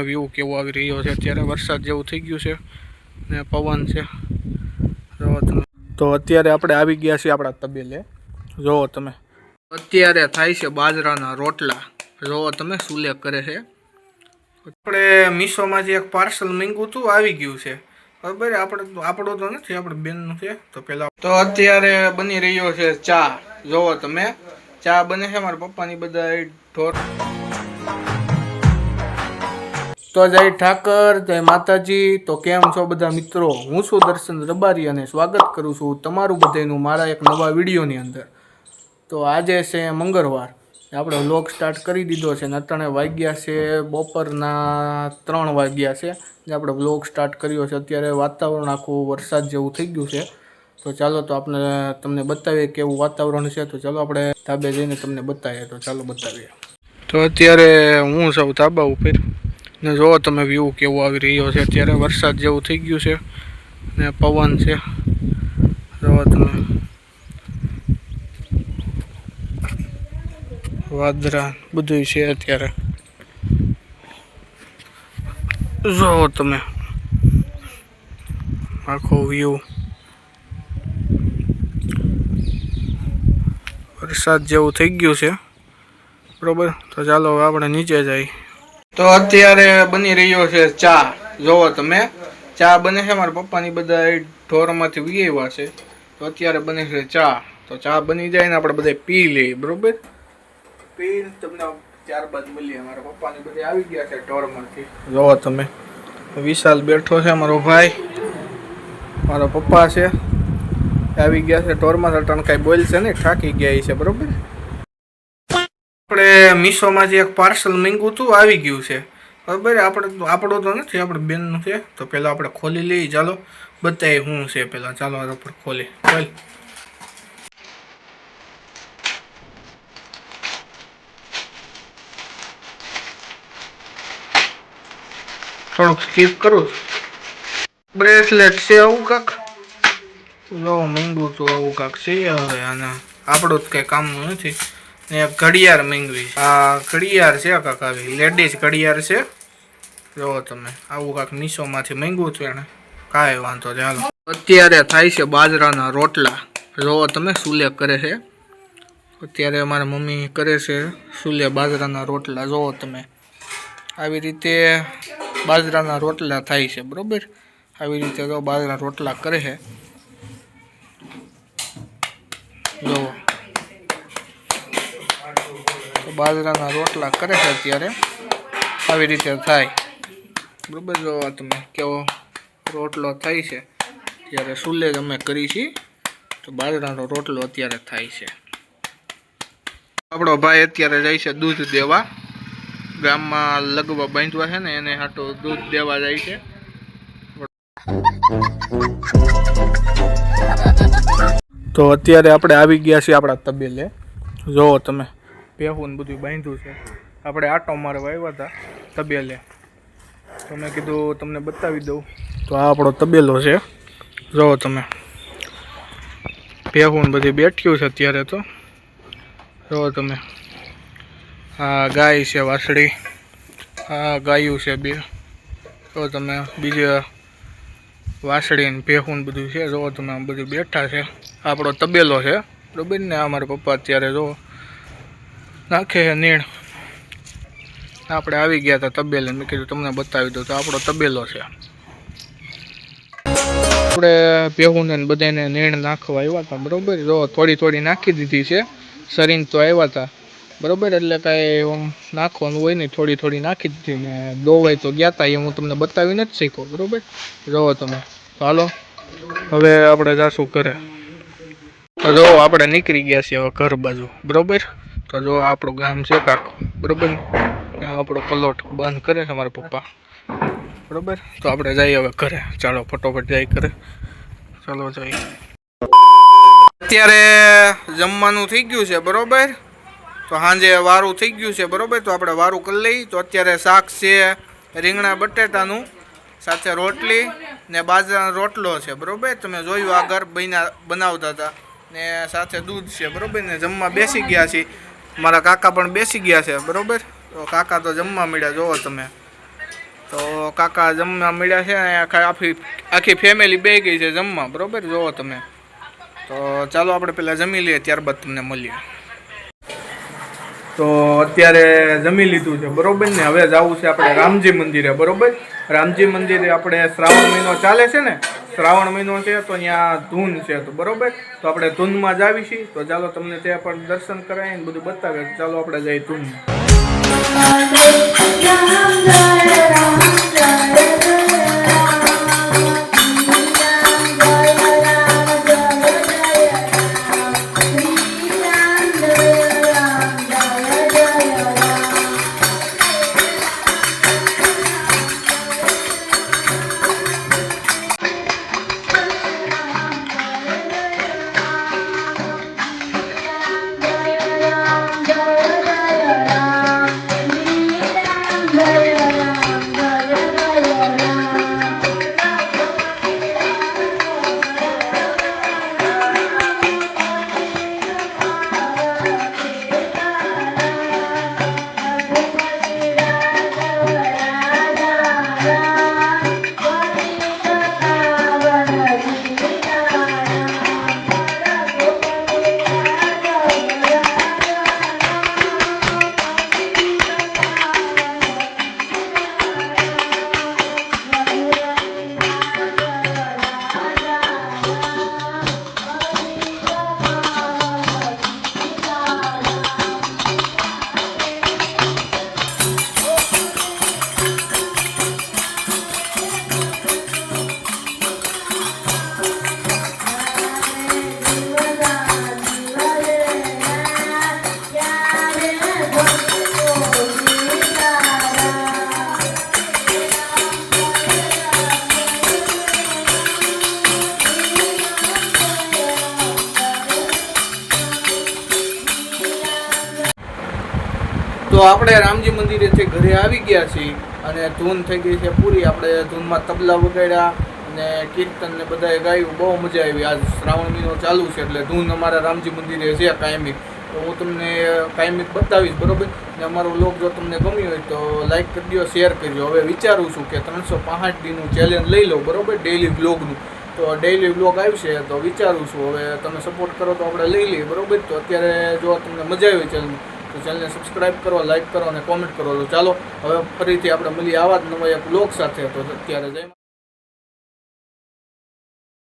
View કેવો આવી રહ્યો છે અત્યારે વરસાદ જેવું થઈ ગયું છે ને પવન છે જોવો તમે તો અત્યારે આપણે આવી ગયા છીએ આપણા તબેલે જોવો તમે અત્યારે થાય છે બાજરાના રોટલા જોવો તમે સુલેખ કરે છે આપણે મીશોમાંથી એક પાર્સલ મંગાવ્યું હતું આવી ગયું છે બરાબર આપણો તો નથી આપણે બેનનું છે તો પહેલાં તો અત્યારે બની રહ્યો છે ચા જોવો તમે ચા બને છે મારા પપ્પાની બધા ઢોર તો જય ઠાકર જય માતાજી તો કેમ છો બધા મિત્રો હું છું દર્શન રબારી અને સ્વાગત કરું છું તમારું બધાનું મારા એક નવા વિડીયોની અંદર તો આજે છે મંગળવાર આપણે વ્લોગ સ્ટાર્ટ કરી દીધો છે ને અત્યારે વાગ્યા છે બપોરના 3 વાગ્યા છે જે આપણે વ્લોગ સ્ટાર્ટ કર્યો છે અત્યારે વાતાવરણ આખું વરસાદ જેવું થઈ ગયું છે તો ચાલો તો આપણે તમને બતાવીએ કેવું વાતાવરણ છે તો ચાલો આપણે ધાબે જઈને તમને બતાવીએ તો ચાલો બતાવીએ તો અત્યારે હું સૌ ધાબા ઉપર ને જો તમે વ્યૂ કેવો આવી રહ્યો છે અત્યારે વરસાદ જેવું થઈ ગયું છે ને પવન છે જો તમે વાદળા બધું છે અત્યારે જો તમે આખો વ્યૂ વરસાદ જેવું થઈ ગયું છે બરોબર તો ચાલો આપણે નીચે જઈએ તો અત્યારે બની રહ્યો છે ચા જોવો તમે ચા બને છે મારા પપ્પાની બધા ઢોરમાંથી વીએવા છે તો અત્યારે બને છે ચા તો ચા બની જાય ને આપણે બધા પી લઈએ બરોબર પી તમને ત્યારબાદ મળીએ મારા પપ્પાની બધા આવી ગયા છે ઢોરમાંથી જોવો તમે વિશાલ બેઠો છે મારો ભાઈ મારો પપ્પા છે આવી ગયા છે ઢોરમાં અટાણ કાંઈ બોલશે ને થાકી ગયા છે બરોબર આપણે મીશોમાંથી એક પાર્સલ મંગાવ્યું હતું આવી ગયું છે બરાબર આપણો તો નથી આપણે બેનનું છે તો પહેલાં આપણે ખોલી લઈએ ચાલો બતાવીએ શું છે પહેલાં ચાલો આપણે ખોલી ચાલ થોડુંક સ્કીપ કરું બ્રેસલેટ છે આવું કાંક જો મંગાવું છું આવું કાંક છે હવે આના આપણું જ કંઈ કામનું નથી ને ઘડિયાળ મંગાવી આ ઘડિયાળ છે કાંક આવી લેડીઝ ઘડિયાળ છે જો તમે આવું કાંક મીશોમાંથી મંગાવ્યું હતું એને કાંઈ વાંધો ચાલો અત્યારે થાય છે બાજરાના રોટલા જો તમે સુલેખ કરે છે અત્યારે મારા મમ્મી કરે છે સુલે બાજરાના રોટલા જોવો તમે આવી રીતે બાજરાના રોટલા થાય છે બરોબર આવી રીતે જો બાજરાના રોટલા કરે છે જોવો બાજરાના રોટલા કરે છે અત્યારે આવી રીતે થાય બરાબર જો તમે કેવો રોટલો થાય છે ત્યારે સુલે જ અમે કરી છીએ તો બાજરાનો રોટલો અત્યારે થાય છે આપણો ભાઈ અત્યારે જાય છે દૂધ દેવા ગામમાં લગવા બાંધવા છે ને એને હાટો દૂધ દેવા જાય છે તો અત્યારે આપણે આવી ગયા છીએ આપણા તબેલે જોવો તમે ભેહું બધું બાંધ્યું છે આપણે આટો મારવા આવ્યા હતા તબેલે તો મેં કીધું તમને બતાવી દઉં તો આ આપણો તબેલો છે જોવો તમે ભેહું બધી બેઠ્યું છે અત્યારે તો જોવો તમે આ ગાય છે વાસળી આ ગાયું છે બે જો તમે બીજા વાસળી ને ભેહું બધું છે જોવો તમે આમ બધું બેઠા છે આપણો તબેલો છે બરોબર ને આ મારા પપ્પા અત્યારે જો નાખે છે નીણ આપણે આવી ગયા હતા તબેલે મેં કીધું તમને બતાવી દઉં તો આપણો તબેલો છે આપણે ભેહુંને બધાને નીણ નાખવા આવ્યા હતા બરોબર જો થોડી નાખી દીધી છે સરીને તો આવ્યા હતા બરોબર એટલે કાંઈ આમ નાખવાનું હોય નહીં થોડી નાખી દીધી ને દોવાઈ તો ગયા હતા એ હું તમને બતાવી નથી શીખો બરોબર જોવો તમે હાલો હવે આપણે જાશું ઘરે તો જો આપણે નીકળી ગયા છીએ હવે ઘર બાજુ બરોબર તો જો આપણું ગામ છે કાંક બરોબર આપણો પ્લોટ બંધ કરે છે મારા પપ્પા બરોબર તો આપણે જઈએ હવે ઘરે ચાલો ફટોફટ જઈ ઘરે ચાલો જઈએ અત્યારે જમવાનું થઈ ગયું છે બરોબર તો સાંજે વારું થઈ ગયું છે બરોબર તો આપણે વારું કરી લઈએ તો અત્યારે શાક છે રીંગણા બટેટાનું સાથે રોટલી ને બાજરાનો રોટલો છે બરોબર તમે જોયું આગળ બનાવતા હતા ને સાથે દૂધ છે બરોબર ને જમવા બેસી ગયા છીએ મારા કાકા પણ બેસી ગયા છે બરોબર તો કાકા તો જમવા મળ્યા જોવો તમે તો કાકા જમવા મળ્યા છે અને આખી ફેમિલી બે ગઈ છે જમવા, બરોબર. જોવો તમે. તો ચાલો આપણે પહેલાં જમી લઈએ, ત્યારબાદ તમને મળીએ. તો અત્યારે જમી લીધું છે, બરોબર ને. હવે જવું છે આપણે રામજી મંદિરે, બરોબર. રામજી મંદિરે આપણે શ્રાવણ મહિનો ચાલે છે ને, શ્રાવણ મહિનો છે તો ત્યાં ધૂન છે, તો બરોબર. તો આપણે ધૂનમાં જ આવી છીએ. તો ચાલો તમને ત્યાં પણ દર્શન કરાવીને બધું બતાવે. ચાલો આપણે જઈએ ધૂનમાં. તો આપણે રામજી મંદિરેથી ઘરે આવી ગયા છીએ અને ધૂન થઈ ગઈ છે પૂરી. આપણે ધૂનમાં તબલા વગાડ્યા અને કીર્તન ને બધાએ ગાયું. બહુ મજા આવી. આજ શ્રાવણ મહિનો ચાલુ છે એટલે ધૂન અમારા રામજી મંદિરે છે કાયમી. તો હું તમને કાયમી બતાવીશ, બરોબર. ને અમારો વ્લોગ જો તમને ગમ્યો હોય તો લાઈક કરી દો, શેર કરજો. હવે વિચારું છું કે 365 દીનું ચેલેન્જ લઈ લઉં, બરોબર, ડેઈલી વ્લોગનું. તો ડેઈલી વ્લોગ આવશે તો વિચારું છું હવે તમે સપોર્ટ કરો તો આપણે લઈ લઈએ, બરોબર. તો અત્યારે જો તમને મજા આવી ચેનલ તો ચેનલને સબસ્ક્રાઈબ કરો, લાઈક કરો અને કોમેન્ટ કરો. તો ચાલો હવે ફરીથી આપણે મળીએ આવા જ નવા એક વ્લોગ સાથે. તો અત્યારે જય